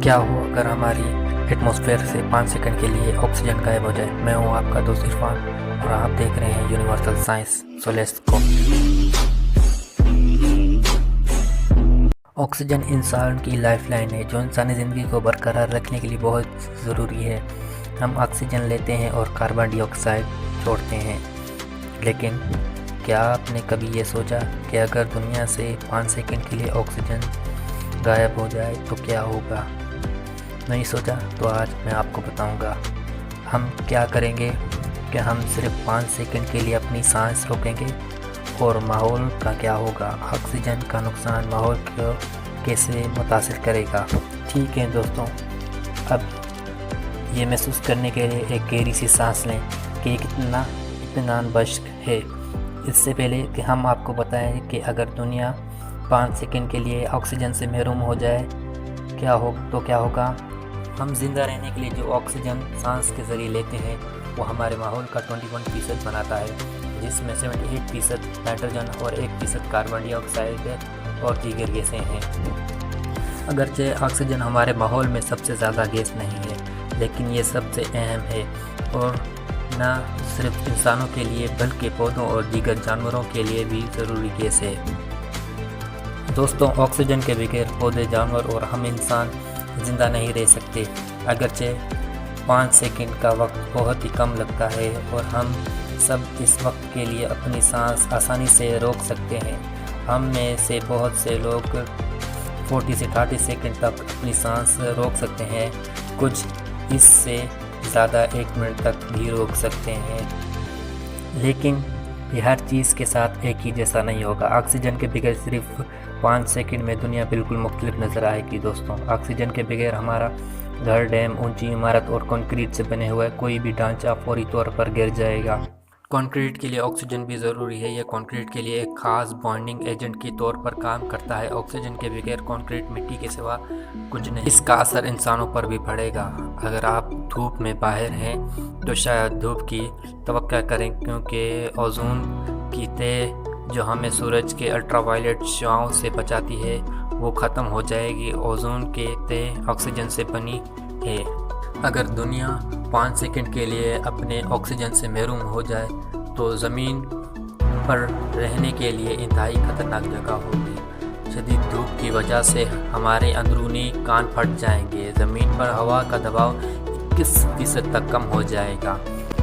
क्या हो अगर हमारी एटमॉस्फेयर से 5 सेकंड के लिए ऑक्सीजन गायब हो जाए। मैं हूं आपका दोस्त इरफान और आप देख रहे हैं यूनिवर्सल साइंस सोलेस्को। ऑक्सीजन इंसान की लाइफलाइन है जो इंसानी ज़िंदगी को बरकरार रखने के लिए बहुत ज़रूरी है। हम ऑक्सीजन लेते हैं और कार्बन डाइऑक्साइड छोड़ते हैं, लेकिन क्या आपने कभी ये सोचा कि अगर दुनिया से 5 सेकंड के लिए ऑक्सीजन गायब हो जाए तो क्या होगा? नहीं सोचा? तो आज मैं आपको बताऊंगा हम क्या करेंगे। कि हम सिर्फ 5 सेकंड के लिए अपनी सांस रोकेंगे और माहौल का क्या होगा। ऑक्सीजन का नुकसान माहौल को कैसे मुतासिर करेगा। ठीक है दोस्तों, अब ये महसूस करने के लिए एक गहरी सी सांस लें कि ये कितना इत्मीनान बख्श है। इससे पहले कि हम आपको बताएं कि अगर दुनिया 5 सेकंड के लिए ऑक्सीजन से महरूम हो जाए क्या होगा। हम जिंदा रहने के लिए जो ऑक्सीजन सांस के ज़रिए लेते हैं वो हमारे माहौल का 21% बनाता है, जिसमें 78% नाइट्रोजन और 1% कार्बन डाइऑक्साइड और दीगर गैसें हैं। अगरचे ऑक्सीजन हमारे माहौल में सबसे ज़्यादा गैस नहीं है, लेकिन ये सबसे अहम है और न सिर्फ इंसानों के लिए बल्कि पौधों और दीगर जानवरों के लिए भी ज़रूरी गैस है। दोस्तों, ऑक्सीजन के बगैर पौधे, जानवर और हम इंसान ज़िंदा नहीं रह सकते। अगरचे 5 सेकंड का वक्त बहुत ही कम लगता है और हम सब इस वक्त के लिए अपनी सांस आसानी से रोक सकते हैं। हम में से बहुत से लोग 40 से 30 सेकंड तक अपनी सांस रोक सकते हैं, कुछ इससे ज़्यादा 1 मिनट तक भी रोक सकते हैं। लेकिन ये हर चीज़ के साथ एक ही जैसा नहीं होगा। ऑक्सीजन के बगैर सिर्फ 5 सेकंड में दुनिया बिल्कुल मुख्तलिफ नज़र आएगी। दोस्तों, ऑक्सीजन के बगैर हमारा घर, डैम, ऊंची इमारत और कंक्रीट से बने हुए कोई भी ढांचा फौरी तौर पर गिर जाएगा। कंक्रीट के लिए ऑक्सीजन भी ज़रूरी है। यह कंक्रीट के लिए एक ख़ास बॉन्डिंग एजेंट के तौर पर काम करता है। ऑक्सीजन के बगैर कंक्रीट मिट्टी के सिवा कुछ नहीं। इसका असर इंसानों पर भी पड़ेगा। अगर आप धूप में बाहर हैं तो शायद धूप की तवक्का करें, क्योंकि ओजोन की तह जो हमें सूरज के अल्ट्रावायलेट शुआओं से बचाती है वो ख़त्म हो जाएगी। ओजोन के तह ऑक्सीजन से बनी है। अगर दुनिया 5 सेकंड के लिए अपने ऑक्सीजन से महरूम हो जाए तो ज़मीन पर रहने के लिए इंतहाई ख़तरनाक जगह होगी। शदीद धूप की वजह से हमारे अंदरूनी कान फट जाएंगे। ज़मीन पर हवा का दबाव 21% तक कम हो जाएगा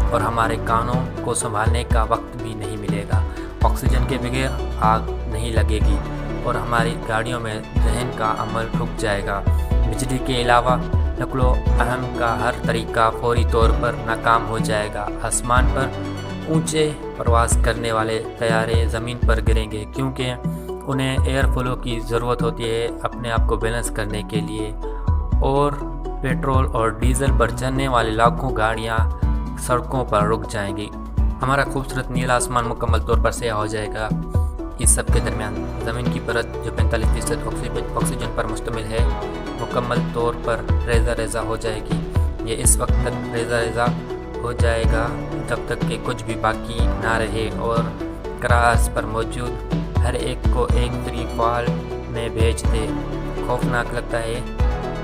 और हमारे कानों को संभालने का वक्त भी नहीं मिलेगा। ऑक्सीजन के बगैर आग नहीं लगेगी और हमारी गाड़ियों में दहन का अमल रुक जाएगा। बिजली के अलावा नकलो अहम का हर तरीका फौरी तौर पर नाकाम हो जाएगा। आसमान पर ऊंचे परवाज़ करने वाले तैयारे ज़मीन पर गिरेंगे, क्योंकि उन्हें एयर फ्लो की ज़रूरत होती है अपने आप को बैलेंस करने के लिए। और पेट्रोल और डीजल पर चलने वाली लाखों गाड़ियाँ सड़कों पर रुक जाएंगी। हमारा खूबसूरत नीला आसमान मुकम्मल तौर पर स्याह हो जाएगा। इस सब के दरमियान ज़मीन की परत जो 45% ऑक्सीजन पर मुश्तमिल है मुकम्मल तौर पर रेज़ा रेज़ा हो जाएगी। ये इस वक्त तक रेज़ा रेज़ा हो जाएगा जब तक कि कुछ भी बाकी ना रहे और क्रास पर मौजूद हर एक को एक फ्री फॉल में भेज दे। खौफनाक लगता है,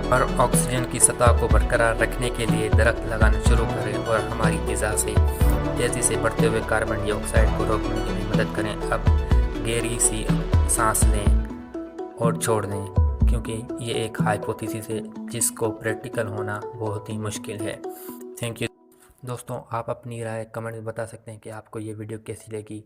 पर ऑक्सीजन की सतह को बरकरार रखने के लिए दरख्त लगाना शुरू करें और हमारी ग़िज़ा से तेज़ी से बढ़ते हुए कार्बन डाइऑक्साइड को रोकने के लिए मदद करें। अब गहरी सी सांस लें और छोड़ दें, क्योंकि ये एक हाइपोथेसिस है जिसको प्रैक्टिकल होना बहुत ही मुश्किल है। थैंक यू दोस्तों, आप अपनी राय कमेंट में बता सकते हैं कि आपको ये वीडियो कैसी लगी।